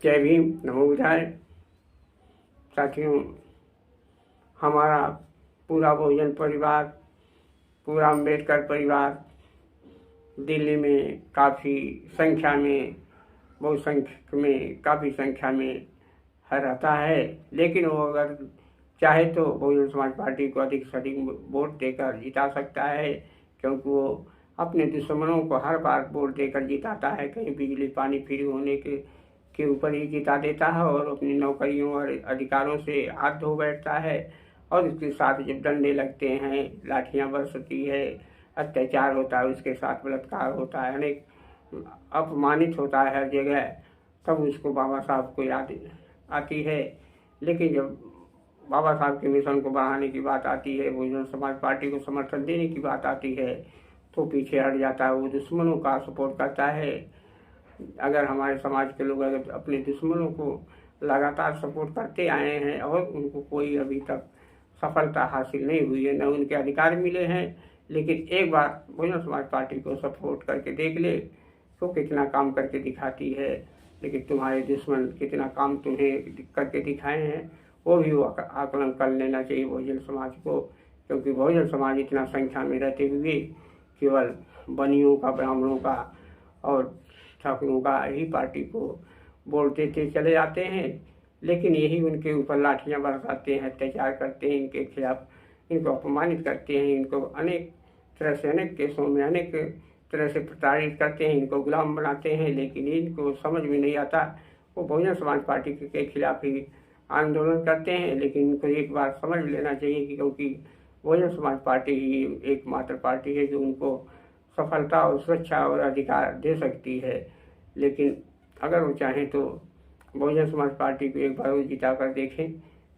जय भीम, नमो बुद्धाय। साथियों, हमारा पूरा बहुजन परिवार, पूरा अम्बेडकर परिवार दिल्ली में काफ़ी संख्या में, बहुसंख्यक में, काफ़ी संख्या में रहता है। लेकिन वो अगर चाहे तो बहुजन समाज पार्टी को अधिक से अधिक वोट देकर जिता सकता है, क्योंकि वो अपने दुश्मनों को हर बार वोट देकर जिताता है। कहीं बिजली पानी फ्री होने के ऊपर ही जिता देता है और अपनी नौकरियों और अधिकारों से हाथ धो बैठता है। और उसके साथ जब डंडे लगते हैं, लाठियाँ बरसती है, अत्याचार होता है, उसके साथ बलात्कार होता है, अनेक अपमानित होता है हर जगह, तब उसको बाबा साहब को याद आती है। लेकिन जब बाबा साहब के मिशन को बढ़ाने की बात आती है, बहुजन समाज पार्टी को समर्थन देने की बात आती है, तो पीछे हट जाता है। वो दुश्मनों का सपोर्ट करता है। अगर हमारे समाज के लोग अगर अपने दुश्मनों को लगातार सपोर्ट करते आए हैं और उनको कोई अभी तक सफलता हासिल नहीं हुई है, न उनके अधिकार मिले हैं, लेकिन एक बार बहुजन समाज पार्टी को सपोर्ट करके देख ले तो कितना काम करके दिखाती है। लेकिन तुम्हारे दुश्मन कितना काम तुम्हें करके दिखाए हैं, वो भी आकलन कर लेना चाहिए बहुजन समाज को। क्योंकि बहुजन समाज इतना संख्या में रहते हुए केवल बनियों का, ब्राह्मणों का और ठाकुरों का ही पार्टी को वोट देते चले जाते हैं, लेकिन यही उनके ऊपर लाठियाँ बरसाते हैं, अत्याचार करते हैं, इनके खिलाफ इनको अपमानित करते हैं, इनको अनेक तरह से, अनेक केसों में अनेक तरह से प्रताड़ित करते हैं, इनको गुलाम बनाते हैं। लेकिन इनको समझ में नहीं आता, वो बहुजन समाज पार्टी के खिलाफ ही आंदोलन करते हैं। लेकिन इनको एक बार समझ लेना चाहिए कि क्योंकि बहुजन समाज पार्टी ही एकमात्र पार्टी है जो उनको सफलता और सुरक्षा और अधिकार दे सकती है। लेकिन अगर वो चाहें तो बहुजन समाज पार्टी को एक बार वो जिता कर देखें।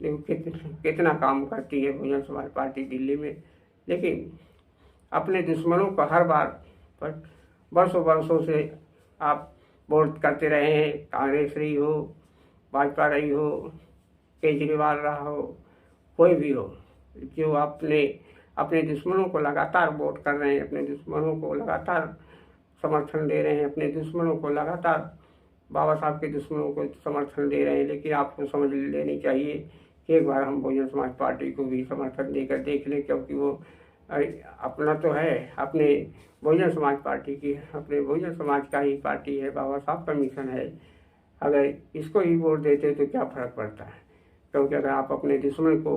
लेकिन कितना काम करती है बहुजन समाज पार्टी दिल्ली में। लेकिन अपने दुश्मनों को हर बार पर बरसों बरसों से आप वोट करते रहे हैं, कांग्रेस रही हो, भाजपा रही हो, केजरीवाल रहा हो, कोई भी हो, जो अपने दुश्मनों को लगातार वोट कर रहे हैं, अपने दुश्मनों को लगातार समर्थन दे रहे हैं, अपने दुश्मनों को लगातार, बाबा साहब के दुश्मनों को समर्थन दे रहे हैं। लेकिन आपको समझ लेनी चाहिए कि एक बार हम बहुजन समाज पार्टी को भी समर्थन देकर देख लें, क्योंकि वो अपना तो है, अपने बहुजन समाज पार्टी की, अपने बहुजन समाज का ही पार्टी है, बाबा साहब का मिशन है। अगर इसको ही वोट देते तो क्या फ़र्क पड़ता है। क्योंकि अगर आप अपने दुश्मन को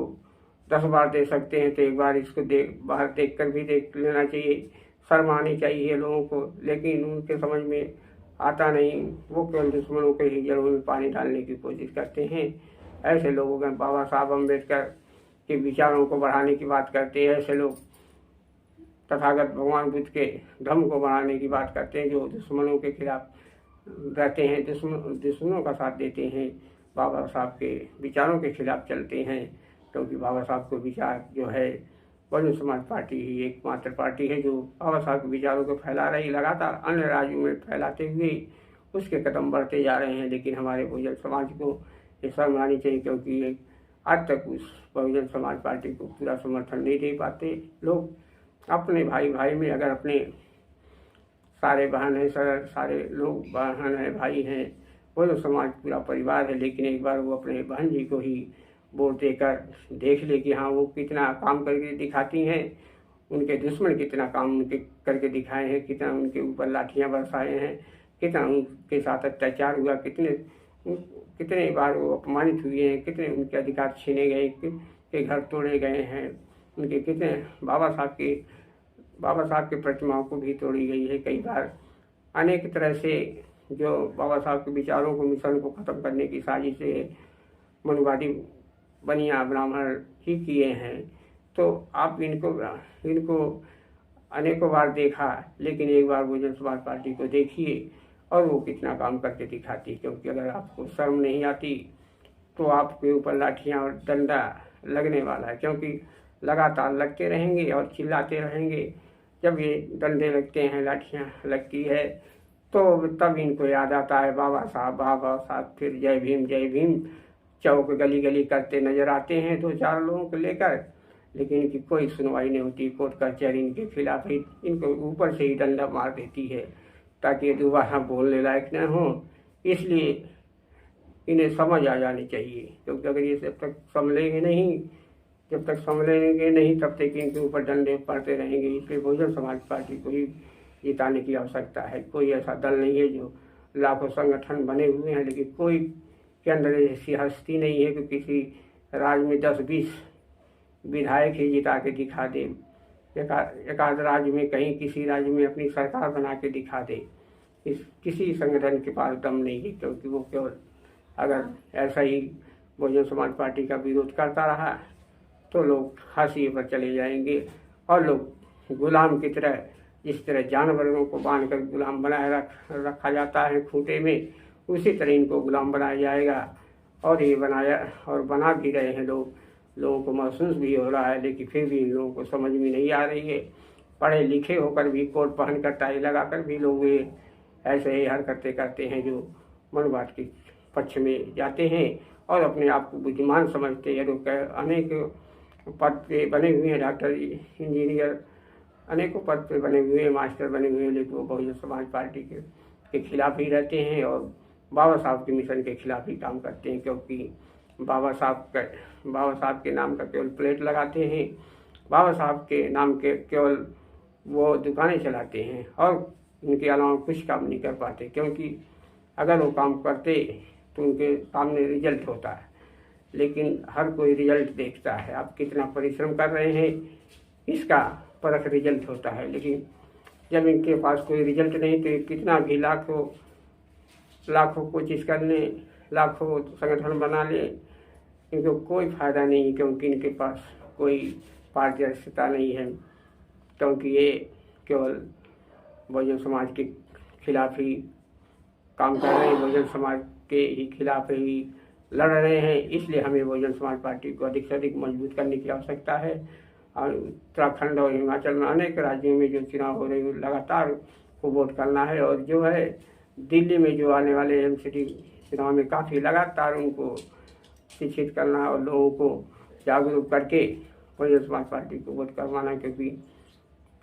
10 बार दे सकते हैं तो एक बार इसको बाहर देख कर भी देख लेना चाहिए। शर्म आनी चाहिए लोगों को, लेकिन उनके समझ में आता नहीं। वो केवल दुश्मनों के ही जड़ों में पानी डालने की कोशिश करते हैं। ऐसे लोगों का बाबा साहब अम्बेडकर के विचारों को बढ़ाने की बात करते हैं। ऐसे लोग तथागत भगवान बुद्ध के धर्म को बढ़ाने की बात करते हैं, जो दुश्मनों के खिलाफ रहते हैं, दुश्मनों का साथ देते हैं, बाबा साहब के विचारों के खिलाफ चलते हैं। क्योंकि बाबा साहब को विचार जो है, बहुजन समाज पार्टी ही एकमात्र पार्टी है जो बाबा साहब के विचारों को फैला रही, लगातार अन्य राज्यों में फैलाते हुए उसके कदम बढ़ते जा रहे हैं। लेकिन हमारे बहुजन समाज को ये शर्म आनी चाहिए, क्योंकि आज तक उस बहुजन समाज पार्टी को पूरा समर्थन नहीं दे पाते लोग। अपने भाई भाई में अगर अपने सारे बहन हैं, सारे लोग बहन हैं, भाई हैं, बहुजन समाज पूरा परिवार है, लेकिन एक बार वो अपने बहन जी को ही वोट देकर देख ले कि हाँ वो कितना काम करके दिखाती हैं, उनके दुश्मन कितना काम उनके करके दिखाए हैं, कितना उनके ऊपर लाठियाँ बरसाए हैं, कितना उनके साथ अत्याचार हुआ, कितने बार वो अपमानित हुए हैं, कितने उनके अधिकार छीने गए, के घर तोड़े गए हैं, उनके कितने बाबा साहब की प्रतिमाओं को भी तोड़ी गई है कई बार। अनेक तरह से जो बाबा साहब के विचारों को, मिशन को ख़त्म करने की साजिशें मनुवादी बनिया ब्राह्मण ही किए हैं। तो आप इनको अनेकों बार देखा, लेकिन एक बार बहुजन समाज पार्टी को देखिए और वो कितना काम करके दिखाती। क्योंकि अगर आपको शर्म नहीं आती तो आपके ऊपर लाठियाँ और डंडा लगने वाला है, क्योंकि लगातार लगते रहेंगे और चिल्लाते रहेंगे। जब ये डंडे लगते हैं, लाठियाँ लगती है, तो तब इनको याद आता है बाबा साहब। फिर जय भीम चौक गली गली करते नजर आते हैं 2-4 लोगों को लेकर, लेकिन इनकी कोई सुनवाई नहीं होती। कोर्ट कचहरी इनके खिलाफ ही, इनको ऊपर से ही डंडा मार देती है ताकि ये दोबारा बोलने लायक न हो। इसलिए इन्हें समझ आ जानी चाहिए, क्योंकि अगर ये जब तक संभलेंगे नहीं तब तक इनके ऊपर डंडे पड़ते रहेंगे। इसलिए बहुजन समाज पार्टी को ही जिताने की आवश्यकता है। कोई ऐसा दल नहीं है, जो लाखों संगठन बने हुए हैं लेकिन कोई के अंदर ऐसी हस्ती नहीं है कि किसी राज्य में 10-20 विधायक ही जिता के दिखा दे, एकाध राज्य में कहीं किसी राज्य में अपनी सरकार बना के दिखा दे। किसी संगठन के पास दम नहीं है, क्योंकि वो केवल अगर ऐसा ही बहुजन समाज पार्टी का विरोध करता रहा तो लोग हाशिए पर चले जाएंगे और लोग गुलाम की तरह, जिस तरह जानवरों को बांध कर गुलाम बनाए रखा जाता है खूंटे में, उसी तरह इनको गुलाम बनाया जाएगा। और ये बना भी रहे हैं लोगों को महसूस भी हो रहा है, लेकिन फिर भी इन लोगों को समझ में नहीं आ रही है। पढ़े लिखे होकर भी कोट पहन कर टाई लगा कर भी लोग ये ऐसे ही हरकतें करते हैं जो मनवाद के पक्ष में जाते हैं और अपने आप को बुद्धिमान समझते हैं। लोग अनेक पद पे बने हुए हैं, डॉक्टर, इंजीनियर, अनेकों पद पे बने हुए हैं, मास्टर बने हुए हैं, लेकिन वो बहुजन समाज पार्टी के खिलाफ ही रहते हैं और बाबा साहब के मिशन के खिलाफ ही काम करते हैं। क्योंकि बाबा साहब के नाम का केवल प्लेट लगाते हैं, बाबा साहब के नाम के केवल वो दुकानें चलाते हैं और उनके अलावा कुछ काम नहीं कर पाते। क्योंकि अगर वो काम करते तो उनके सामने रिजल्ट होता है, लेकिन हर कोई रिजल्ट देखता है, आप कितना परिश्रम कर रहे हैं इसका परख रिजल्ट होता है। लेकिन जब इनके पास कोई रिजल्ट नहीं तो कितना भी लाखों कोशिश कर लें, लाखों संगठन बना लें, इनको कोई फायदा नहीं, क्योंकि इनके पास कोई पारदर्शिता नहीं है। क्योंकि ये केवल बहुजन समाज के खिलाफ ही काम कर रहे हैं, बहुजन समाज के ही खिलाफ ही लड़ रहे हैं। इसलिए हमें बहुजन समाज पार्टी को अधिक से अधिक मजबूत करने की आवश्यकता है। और उत्तराखंड और हिमाचल में अनेक राज्यों में जो चुनाव हो रहे हैं लगातार को वोट करना है। और जो है दिल्ली में जो आने वाले एमसीडी चुनाव में काफ़ी लगातार उनको शिक्षित करना और लोगों को जागरूक करके बहुजन समाज पार्टी को वोट करवाना। क्योंकि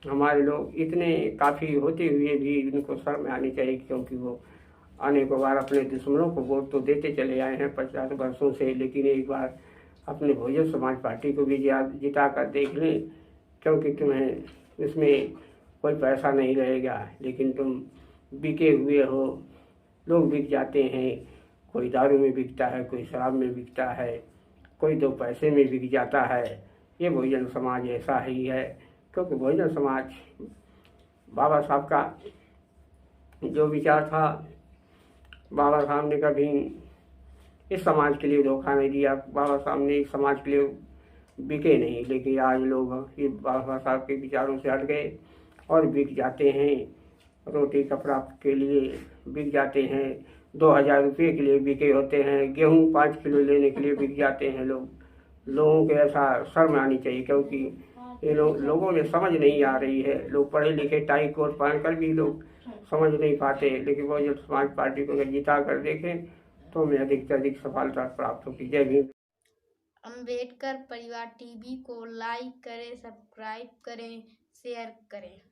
हमारे लोग इतने काफ़ी होते हुए भी उनको शर्म आनी चाहिए, क्योंकि वो अनेकों बार अपने दुश्मनों को वोट तो देते चले आए हैं 50 वर्षों से, लेकिन एक बार अपने बहुजन समाज पार्टी को भी जिता कर देख लें। क्योंकि तुम्हें इसमें कोई पैसा नहीं रहेगा, लेकिन तुम बिके हुए हो, लोग बिक जाते हैं, कोई दारू में बिकता है, कोई शराब में बिकता है, कोई 2 पैसे में बिक जाता है। ये बहुजन समाज ऐसा ही है, क्योंकि बहुजन समाज बाबा साहब का जो विचार था, बाबा साहब ने कभी इस समाज के लिए धोखा नहीं दिया, बाबा साहब ने इस समाज के लिए बिके नहीं। लेकिन आज लोग ये बाबा साहब के विचारों से हट गए और बिक जाते हैं, रोटी कपड़ा के लिए बिक जाते हैं, 2000 रुपये के लिए बिके होते हैं, गेहूँ 5 किलो लेने के लिए बिक जाते हैं लोगों को ऐसा शर्म आनी चाहिए। क्योंकि ये लोगों में समझ नहीं आ रही है। लोग पढ़े लिखे टाई कोट पहन कर भी लोग समझ नहीं पाते। लेकिन वो जब समाज पार्टी को अगर जिता कर देखें तो हमें अधिक से अधिक सफलता प्राप्त होगी। जय भीम। अम्बेडकर परिवार टीवी को लाइक करें, सब्सक्राइब करें, शेयर करें।